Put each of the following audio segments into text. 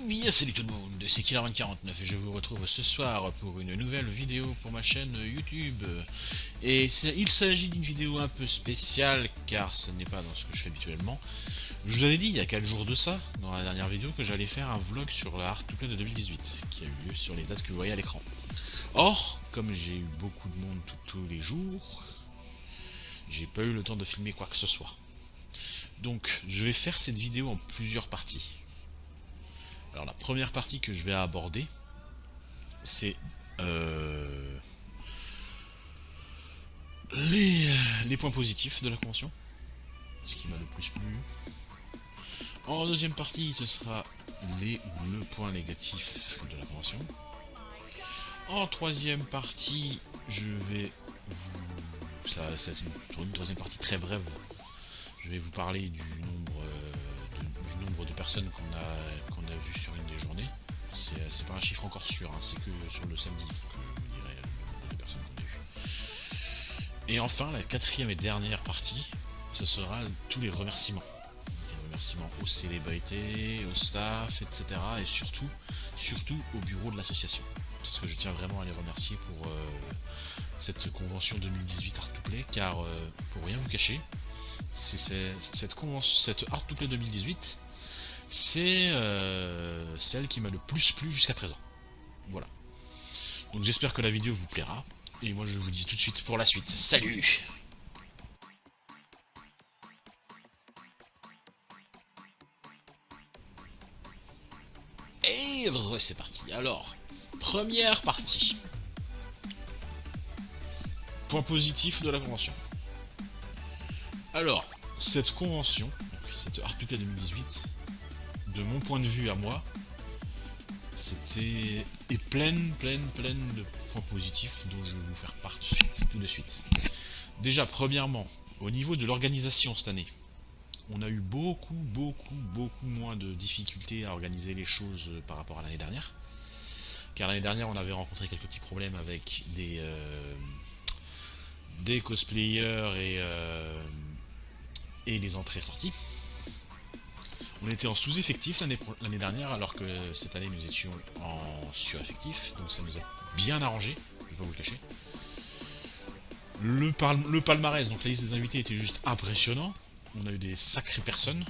Oui, salut tout le monde, c'est Killer2049 et je vous retrouve ce soir pour une nouvelle vidéo pour ma chaîne YouTube. Et il s'agit d'une vidéo un peu spéciale car ce n'est pas dans ce que je fais habituellement. Je vous avais dit il y a 4 jours de ça, dans la dernière vidéo, que j'allais faire un vlog sur la Hard to Play de 2018, qui a eu lieu sur les dates que vous voyez à l'écran. Or, comme j'ai eu beaucoup de monde tous les jours, j'ai pas eu le temps de filmer quoi que ce soit. Donc, je vais faire cette vidéo en plusieurs parties. Alors la première partie que je vais aborder, c'est les points positifs de la convention, ce qui m'a le plus plu. En deuxième partie, ce sera le point négatif de la convention. En troisième partie, je vais vous... Ça c'est une troisième partie très brève. Je vais vous parler du nombre de personnes qu'on a vu sur une des journées. C'est pas un chiffre encore sûr, hein, c'est que sur le samedi que je vous dirai le nombre de personnes qu'on a vu. Et enfin, la quatrième et dernière partie, ce sera tous les remerciements. Les remerciements aux célébrités, au staff, etc. Et surtout au bureau de l'association. Parce que je tiens vraiment à les remercier pour cette convention 2018 Hard to Play, car pour rien vous cacher, cette Hard to Play 2018, c'est celle qui m'a le plus plu jusqu'à présent. Voilà. Donc j'espère que la vidéo vous plaira. Et moi je vous dis tout de suite pour la suite. Salut! Et c'est parti. Alors, première partie. Point positif de la convention. Alors, cette convention, cette Hard to Play 2018, de mon point de vue à moi, c'était pleine de points positifs dont je vais vous faire part tout de suite. Déjà, premièrement, au niveau de l'organisation cette année, on a eu beaucoup moins de difficultés à organiser les choses par rapport à l'année dernière. Car l'année dernière, on avait rencontré quelques petits problèmes avec des cosplayers et les entrées-sorties. On était en sous-effectif l'année dernière, alors que cette année nous étions en sur-effectif, donc ça nous a bien arrangé, je vais pas vous le cacher. Le palmarès, donc la liste des invités était juste impressionnant. On a eu des sacrées personnes,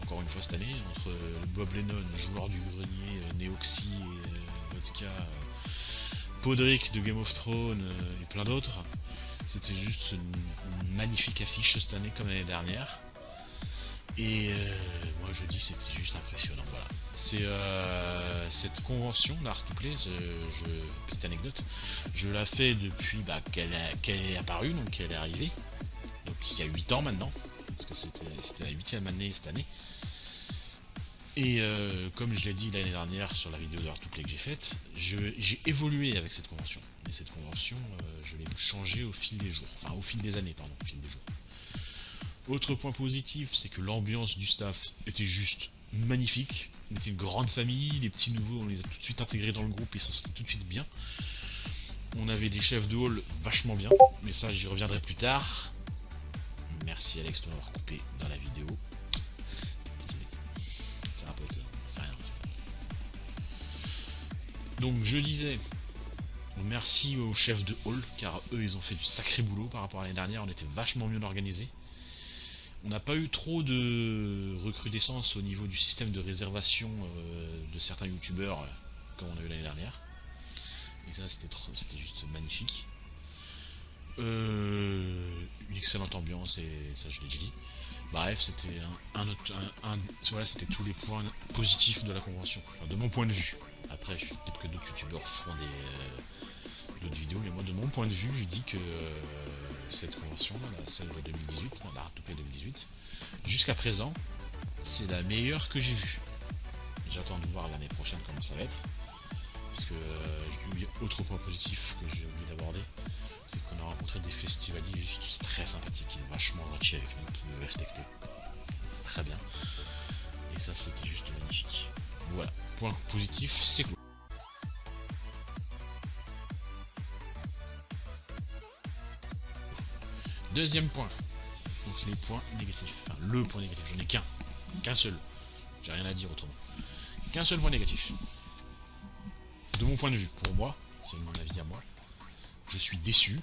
encore une fois cette année, entre Bob Lennon, joueur du grenier, Neoxy, Vodka, Podrick de Game of Thrones et plein d'autres. C'était juste une magnifique affiche cette année comme l'année dernière. Et moi je dis c'était juste impressionnant, voilà. C'est cette convention, la Hard to Play, petite anecdote, je la fais depuis qu'elle est apparue, donc qu'elle est arrivée. Donc il y a 8 ans maintenant, parce que c'était la 8ème année cette année. Et comme je l'ai dit l'année dernière sur la vidéo de Hard to Play que j'ai faite, j'ai évolué avec cette convention. Et cette convention, je l'ai changée au fil des jours, enfin au fil des années, pardon, au fil des jours. Autre point positif, c'est que l'ambiance du staff était juste magnifique. On était une grande famille, les petits nouveaux, on les a tout de suite intégrés dans le groupe et ça se fait tout de suite bien. On avait des chefs de hall vachement bien, mais ça j'y reviendrai plus tard. Merci Alex de m'avoir coupé dans la vidéo. Désolé, ça va pas être ça, c'est rien. Donc je disais, merci aux chefs de hall, car eux ils ont fait du sacré boulot par rapport à l'année dernière, on était vachement mieux organisés. On n'a pas eu trop de recrudescence au niveau du système de réservation de certains youtubeurs comme on a eu l'année dernière. Et ça c'était juste magnifique. Une excellente ambiance et ça je l'ai déjà dit. Bref, c'était voilà, c'était tous les points positifs de la convention, enfin, de mon point de vue. Après, peut-être que d'autres youtubeurs feront d'autres vidéos, mais moi de mon point de vue, je dis que cette convention, celle de 2018, la Hard to Play 2018, jusqu'à présent, c'est la meilleure que j'ai vue. J'attends de voir l'année prochaine comment ça va être. Parce que autre point positif que j'ai oublié d'aborder, c'est qu'on a rencontré des festivaliers juste très sympathiques, vachement gentils avec nous, qui nous respectaient très bien. Et ça c'était juste magnifique. Voilà, point positif, c'est cool. Deuxième point, donc les points négatifs. Enfin, le point négatif, j'en ai qu'un seul. J'ai rien à dire autrement. qu'un seul point négatif. De mon point de vue, pour moi, c'est mon avis à moi, je suis déçu,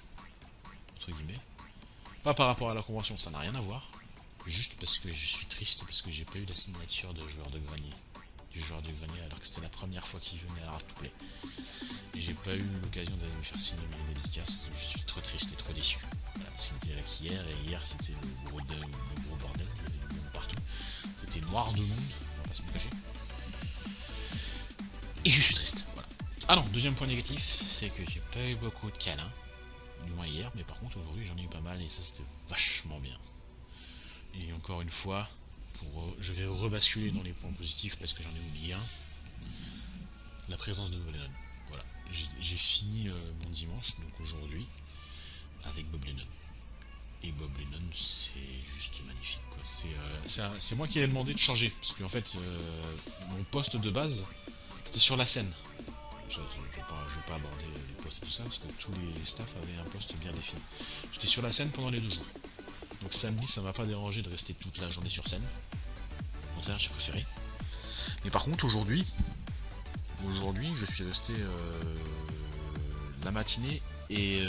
entre guillemets. Pas par rapport à la convention, ça n'a rien à voir. Juste parce que je suis triste, parce que j'ai pas eu la signature de joueur de grenier. Du joueur de grenier, alors que c'était la première fois qu'il venait à Art to Play. Et j'ai pas eu l'occasion d'aller me faire signer mes dédicaces. Je suis trop triste et trop déçu. Voilà, c'était là qu'hier, et hier c'était le gros bordel, il y avait du monde partout. C'était noir de monde, on va pas se le cacher. Et je suis triste, voilà. Ah non, deuxième point négatif, c'est que j'ai pas eu beaucoup de câlins. Du moins hier, mais par contre aujourd'hui j'en ai eu pas mal et ça c'était vachement bien. Et encore une fois, je vais rebasculer dans les points positifs parce que j'en ai oublié un. La présence de Bob Lennon. Voilà, j'ai fini mon dimanche, donc aujourd'hui, avec Bob Lennon. Et Bob Lennon, c'est juste magnifique, quoi. C'est moi qui ai demandé de changer, parce qu'en fait, mon poste de base, c'était sur la scène. Je vais pas aborder les postes et tout ça, parce que tous les staffs avaient un poste bien défini. J'étais sur la scène pendant les 2 jours. Donc samedi, ça m'a pas dérangé de rester toute la journée sur scène. Au contraire, j'ai préféré. Mais par contre, aujourd'hui, je suis resté la matinée et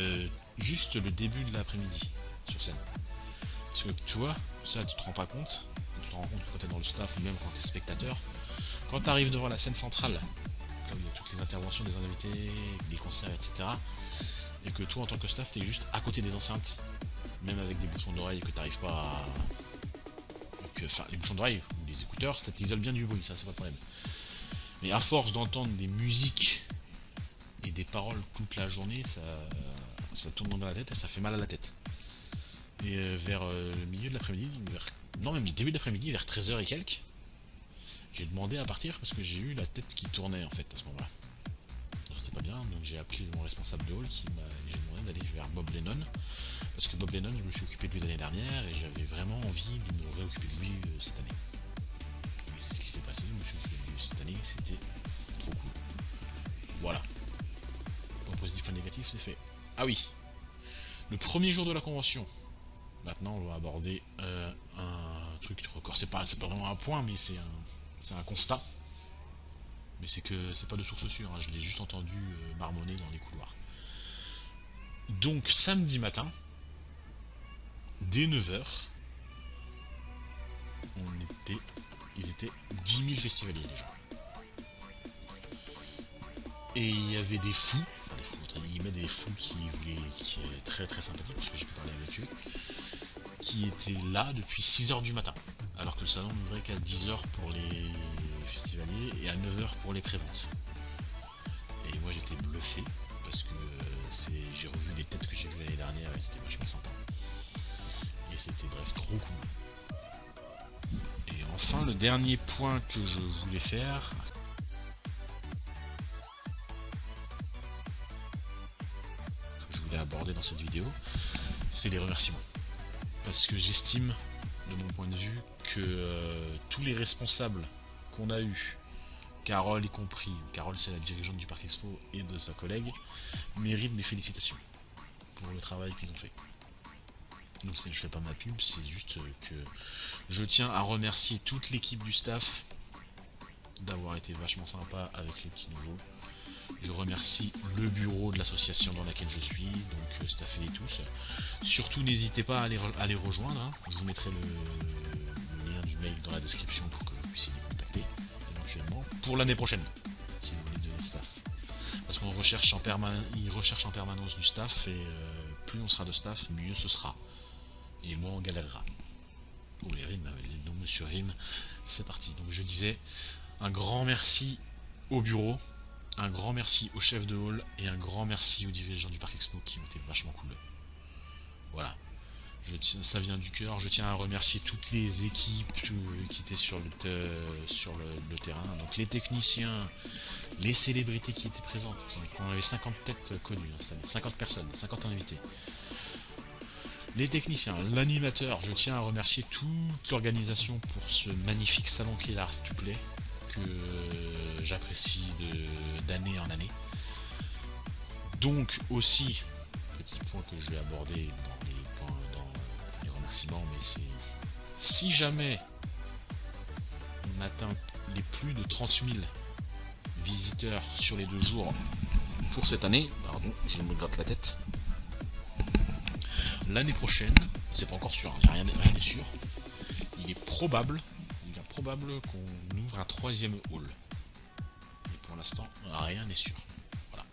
juste le début de l'après-midi sur scène. Parce que tu vois, ça tu te rends pas compte. Tu te rends compte quand t'es dans le staff ou même quand t'es spectateur. Quand t'arrives devant la scène centrale, là où il y a toutes les interventions des invités, des concerts, etc. Et que toi en tant que staff, t'es juste à côté des enceintes, même avec des bouchons d'oreilles que t'arrives pas à... Enfin, les bouchons d'oreilles ou les écouteurs, ça t'isole bien du bruit, ça c'est pas le problème. Mais à force d'entendre des musiques et des paroles toute la journée, ça tourne dans la tête et ça fait mal à la tête. Et vers le milieu de l'après-midi, non même le début de l'après-midi, vers 13h et quelques, j'ai demandé à partir parce que j'ai eu la tête qui tournait en fait à ce moment-là. C'était pas bien, donc j'ai appelé mon responsable de hall j'ai demandé d'aller vers Bob Lennon. Parce que Bob Lennon, je me suis occupé de lui l'année dernière et j'avais vraiment envie de me réoccuper de lui cette année. Et c'est ce qui s'est passé, je me suis occupé de lui cette année, c'était trop cool. Voilà. Point positif, point négatif, c'est fait. Ah oui. Le premier jour de la convention. Maintenant, on va aborder un truc de record. C'est pas vraiment un point, mais c'est un constat. Mais c'est que c'est pas de source sûre, hein. Je l'ai juste entendu marmonner dans les couloirs. Donc, samedi matin, dès 9h, ils étaient 10 000 festivaliers déjà. Et il y avait des fous, entre guillemets des fous qui étaient très très sympathiques parce que j'ai pu parler avec eux, qui étaient là depuis 6h du matin, alors que le salon n'ouvrait qu'à 10h pour les festivaliers et à 9h pour les préventes. Et moi j'étais bluffé parce que j'ai revu les têtes que j'ai vues l'année dernière et c'était vachement sympa. Et c'était bref trop cool. Et enfin le dernier point que je voulais faire, aborder dans cette vidéo, c'est les remerciements. Parce que j'estime, de mon point de vue, que tous les responsables qu'on a eu, Carole y compris, Carole c'est la dirigeante du Parc Expo et de sa collègue, méritent des félicitations pour le travail qu'ils ont fait. Donc je fais pas ma pub, c'est juste que je tiens à remercier toute l'équipe du staff d'avoir été vachement sympa avec les petits nouveaux. Je remercie le bureau de l'association dans laquelle je suis, donc staffez-les tous. Surtout n'hésitez pas à les rejoindre, hein. Je vous mettrai le lien du mail dans la description pour que vous puissiez les contacter éventuellement pour l'année prochaine, si vous voulez devenir staff. Parce qu'on recherche ils recherchent en permanence du staff et plus on sera de staff, mieux ce sera. Et moins on galérera. Oh les rimes, donc monsieur Rime, c'est parti. Donc je disais, un grand merci au bureau. Un grand merci au chef de hall et un grand merci aux dirigeants du Parc Expo qui ont été vachement cool. Voilà. Ça vient du cœur. Je tiens à remercier toutes les équipes qui étaient sur le terrain. Donc les techniciens, les célébrités qui étaient présentes. On avait 50 têtes connues, hein, 50 personnes, 50 invités. Les techniciens, l'animateur, je tiens à remercier toute l'organisation pour ce magnifique salon qui est l'Art to Play, que j'apprécie d'année en année. Donc aussi, petit point que je vais aborder dans les remerciements, mais c'est si jamais on atteint les plus de 30 000 visiteurs sur les 2 jours pour cette année. Pardon, je me gratte la tête. L'année prochaine, c'est pas encore sûr, hein, rien n'est sûr. Il est probable qu'on ouvre un 3e hall. Mais pour l'instant, rien n'est sûr. Voilà.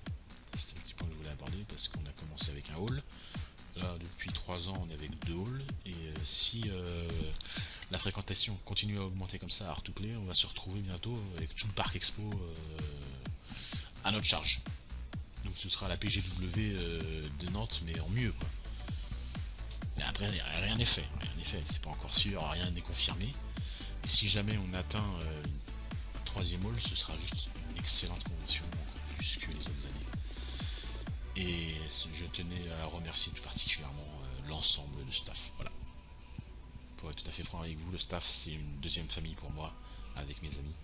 C'était le petit point que je voulais aborder parce qu'on a commencé avec un hall. Là, depuis 3 ans, on est avec 2 halls. Et si la fréquentation continue à augmenter comme ça à Art2Play, on va se retrouver bientôt avec tout le parc expo à notre charge. Donc ce sera la PGW de Nantes, mais en mieux, quoi. Mais après, rien n'est fait, c'est pas encore sûr, rien n'est confirmé. Et si jamais on atteint un 3e hall, ce sera juste une excellente convention, encore plus que les autres années. Et je tenais à remercier tout particulièrement l'ensemble de staff. Voilà. Pour être tout à fait franc avec vous, le staff c'est une 2e famille pour moi, avec mes amis.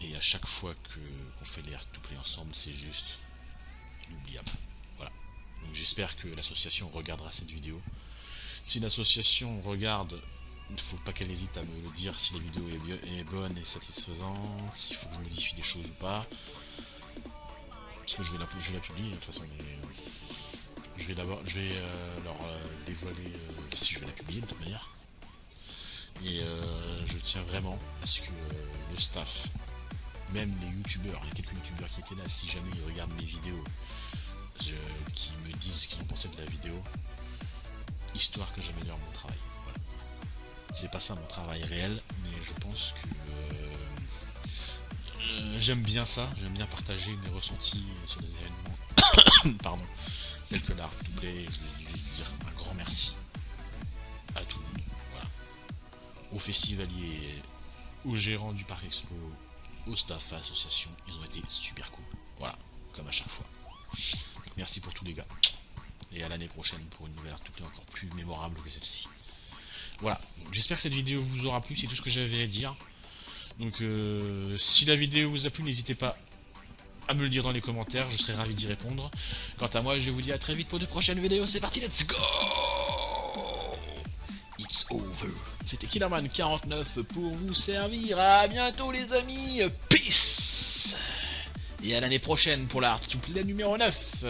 Et à chaque fois qu'on fait les Art2Play ensemble, c'est juste inoubliable. Voilà. Donc j'espère que l'association regardera cette vidéo. Si l'association regarde, il ne faut pas qu'elle hésite à me le dire si la vidéo est bonne et satisfaisante, s'il faut que je modifie des choses ou pas. Parce que je vais la publier de toute façon, mais je vais leur dévoiler si je vais la publier de toute manière. Et je tiens vraiment à ce que le staff, même les youtubeurs, les quelques youtubeurs qui étaient là, si jamais ils regardent mes vidéos, qui me disent ce qu'ils ont pensé de la vidéo, histoire que j'améliore mon travail. Voilà. C'est pas ça mon travail réel, mais je pense que j'aime bien ça, j'aime bien partager mes ressentis sur des événements pardon, tels que l'Art2Play. Je voulais dire un grand merci à tout le monde, voilà. Aux festivaliers, aux gérants du parc expo, au staff, à l'association, ils ont été super cool, voilà, comme à chaque fois. Donc, merci pour tous les gars, et à l'année prochaine pour une nouvelle Art2Play encore plus mémorable que celle-ci. Voilà, j'espère que cette vidéo vous aura plu, c'est tout ce que j'avais à dire. Donc si la vidéo vous a plu, n'hésitez pas à me le dire dans les commentaires, je serai ravi d'y répondre. Quant à moi, je vous dis à très vite pour de prochaines vidéos, c'est parti, let's go! It's over. C'était Killerman49 pour vous servir, à bientôt les amis, peace! Et à l'année prochaine pour la Art2Play numéro 9.